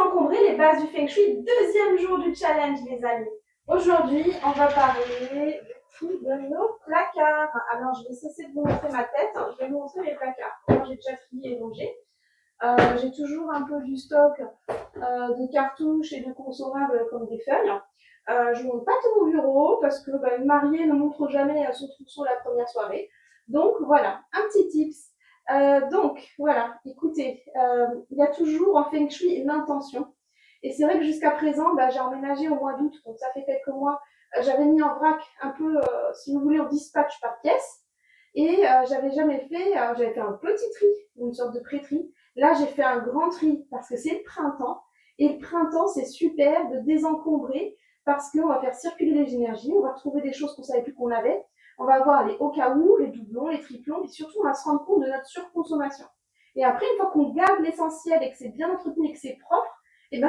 désencombrer les bases du Feng Shui, deuxième jour du challenge, les amis. Aujourd'hui, on va parler de nos placards. Alors, je vais cesser de vous montrer ma tête, je vais vous montrer les placards. Moi, j'ai déjà trié et rangé. J'ai toujours un peu du stock de cartouches et de consommables comme des feuilles. Je ne montre pas tout mon bureau parce que une mariée ne montre jamais son trousseau la première soirée. Donc voilà, un petit tips. Donc voilà, écoutez, il y a toujours en Feng Shui une intention. Et c'est vrai que jusqu'à présent, j'ai emménagé au mois d'août, donc ça fait quelques mois. J'avais mis en vrac un peu, si vous voulez, en dispatch par pièce. Et j'avais jamais fait, j'avais fait un petit tri, une sorte de pré-tri. Là, j'ai fait un grand tri parce que c'est le printemps. Et le printemps, c'est super de désencombrer parce qu'on va faire circuler les énergies, on va retrouver des choses qu'on ne savait plus qu'on avait. On va voir les au cas où, les doublons, les triplons, et surtout, on va se rendre compte de notre surconsommation. Et après, une fois qu'on garde l'essentiel et que c'est bien entretenu et que c'est propre,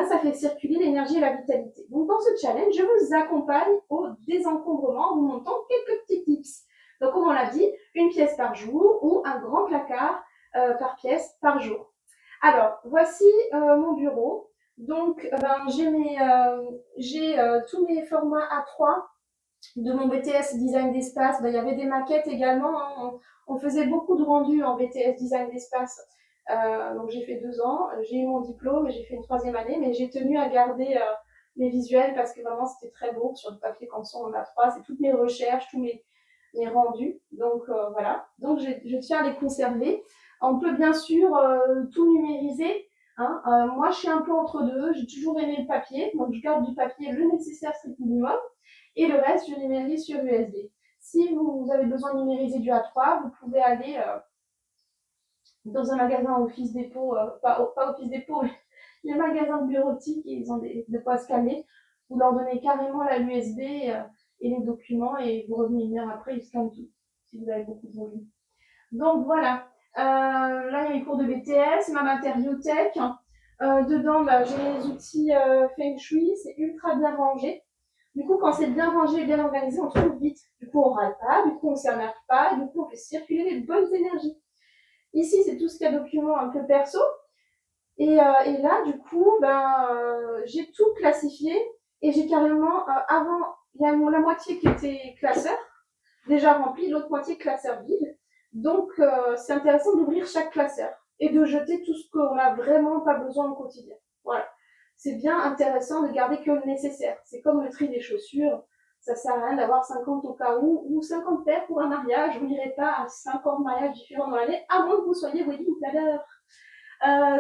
ça fait circuler l'énergie et la vitalité. Donc, dans ce challenge, je vous accompagne au désencombrement en vous montrant quelques petits tips. Donc, comme on l'a dit, une pièce par jour ou un grand placard par pièce par jour. Alors, voici mon bureau. Donc, j'ai tous mes formats A3 de mon BTS Design d'Espace. Il y avait des maquettes également. Hein. On faisait beaucoup de rendus en BTS Design d'Espace. Donc, j'ai fait 2 ans. J'ai eu mon diplôme et j'ai fait une 3e année. Mais j'ai tenu à garder mes visuels parce que vraiment, c'était très beau. Sur le papier canson en A3, c'est toutes mes recherches, tous mes rendus. Donc, voilà. Donc, je tiens à les conserver. On peut bien sûr tout numériser. Hein. Moi, je suis un peu entre deux. J'ai toujours aimé le papier. Donc, je garde du papier le nécessaire strict minimum. Et le reste, je numérise sur USB. Si vous avez besoin de numériser du A3, vous pouvez aller dans un magasin Office Dépôt, pas Office Dépôt, mais les magasins de bureautique, ils ont de quoi scanner. Vous leur donnez carrément la USB et les documents et vous revenez une heure après, ils scannent tout, si vous avez beaucoup de volume. Donc voilà, là il y a les cours de BTS, ma matériothèque. Dedans, j'ai les outils Feng Shui, c'est ultra bien rangé. Du coup, quand c'est bien rangé et bien organisé, on trouve vite. Du coup, on râle pas, du coup, on s'énerve pas, du coup, on fait circuler les bonnes énergies. Ici, c'est tout ce qu'il y a documents un peu perso. Et là, du coup, j'ai tout classifié et j'ai carrément, avant, il y a la moitié qui était classeur, déjà rempli, l'autre moitié classeur vide. Donc, c'est intéressant d'ouvrir chaque classeur et de jeter tout ce qu'on n'a vraiment pas besoin au quotidien. Voilà. C'est bien intéressant de garder que le nécessaire. C'est comme le tri des chaussures. Ça sert à rien d'avoir 50 au cas où, ou 50 paires pour un mariage. Vous n'irez pas à 50 mariages différents dans l'année, à moins que vous soyez wedding planner.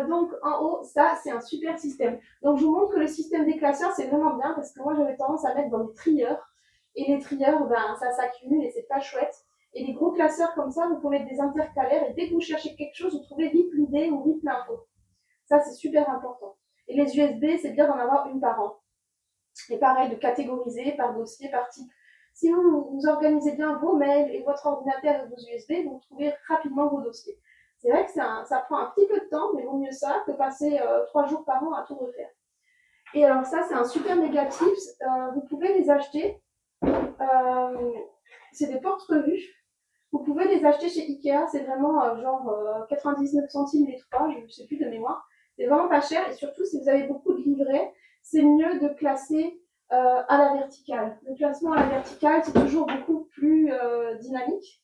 Donc en haut, ça c'est un super système. Donc je vous montre que le système des classeurs c'est vraiment bien parce que moi j'avais tendance à mettre dans les trieurs et les trieurs ça s'accumule et c'est pas chouette. Et les gros classeurs comme ça, vous pouvez mettre des intercalaires et dès que vous cherchez quelque chose, vous trouvez vite l'idée ou vite l'info. Ça c'est super important. Et les USB, c'est bien d'en avoir une par an. Et pareil, de catégoriser par dossier, par type. Si vous organisez bien vos mails et votre ordinateur et vos USB, vous trouvez rapidement vos dossiers. C'est vrai que ça prend un petit peu de temps, mais vaut mieux ça que passer 3 jours par an à tout refaire. Et alors ça, c'est un super méga tips. Vous pouvez les acheter. C'est des porte-revues. Vous pouvez les acheter chez Ikea. C'est vraiment 99 centimes les 3, je ne sais plus de mémoire. C'est vraiment pas cher. Et surtout, si vous avez beaucoup de livrets, c'est mieux de classer à la verticale. Le classement à la verticale, c'est toujours beaucoup plus dynamique.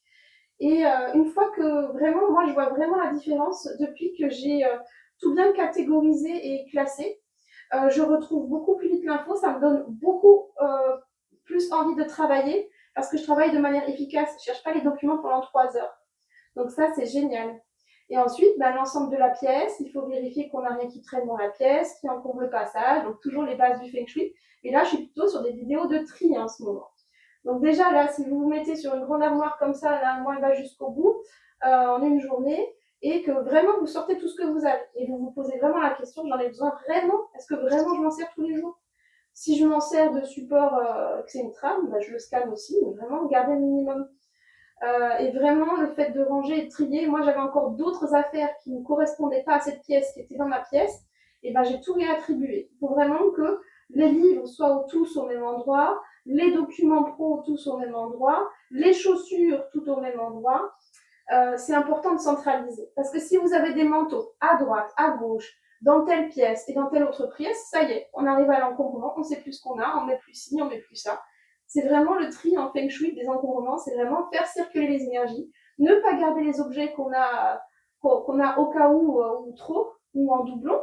Et une fois que vraiment, moi je vois vraiment la différence depuis que j'ai tout bien catégorisé et classé. Je retrouve beaucoup plus vite l'info, ça me donne beaucoup plus envie de travailler parce que je travaille de manière efficace, je ne cherche pas les documents pendant 3 heures. Donc ça, c'est génial. Et ensuite, l'ensemble de la pièce, il faut vérifier qu'on n'a rien qui traîne dans la pièce, qui encombre le passage, donc toujours les bases du Feng Shui. Et là, je suis plutôt sur des vidéos de tri en ce moment. Donc déjà, là, si vous vous mettez sur une grande armoire comme ça, là, moi, elle va jusqu'au bout en une journée, et que vraiment, vous sortez tout ce que vous avez. Et vous vous posez vraiment la question, j'en ai besoin vraiment? Est-ce que vraiment je m'en sers tous les jours? Si je m'en sers de support que c'est une trame, je le scanne aussi, mais vraiment, gardez le minimum. Et vraiment, le fait de ranger et de trier, moi, j'avais encore d'autres affaires qui ne correspondaient pas à cette pièce, qui étaient dans ma pièce, et j'ai tout réattribué. Il faut vraiment que les livres soient tous au même endroit, les documents pro tous au même endroit, les chaussures tout au même endroit. C'est important de centraliser. Parce que si vous avez des manteaux à droite, à gauche, dans telle pièce et dans telle autre pièce, ça y est, on arrive à l'encombrement, on sait plus ce qu'on a, on met plus ci, on met plus ça. C'est vraiment le tri en feng shui des encombrements, c'est vraiment faire circuler les énergies, ne pas garder les objets qu'on a au cas où ou trop, ou en doublon.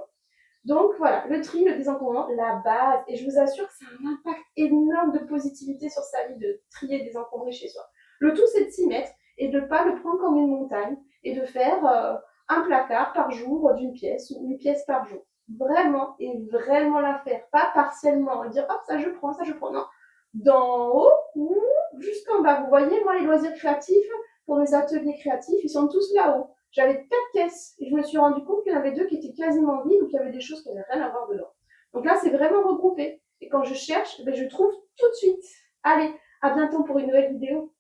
Donc voilà, le tri, le désencombrement, la base. Et je vous assure que ça a un impact énorme de positivité sur sa vie de trier, désencombrer chez soi. Le tout, c'est de s'y mettre et de ne pas le prendre comme une montagne et de faire un placard par jour d'une pièce ou une pièce par jour. Vraiment, et vraiment la faire. Pas partiellement, et dire, hop, ça je prends, ça je prends. Non. D'en haut ou jusqu'en bas. Vous voyez, moi, les loisirs créatifs, pour mes ateliers créatifs, ils sont tous là-haut. J'avais 4 caisses et je me suis rendu compte qu'il y en avait 2 qui étaient quasiment vides ou qu'il y avait des choses qui n'avaient rien à voir dedans. Donc là, c'est vraiment regroupé. Et quand je cherche, je trouve tout de suite. Allez, à bientôt pour une nouvelle vidéo.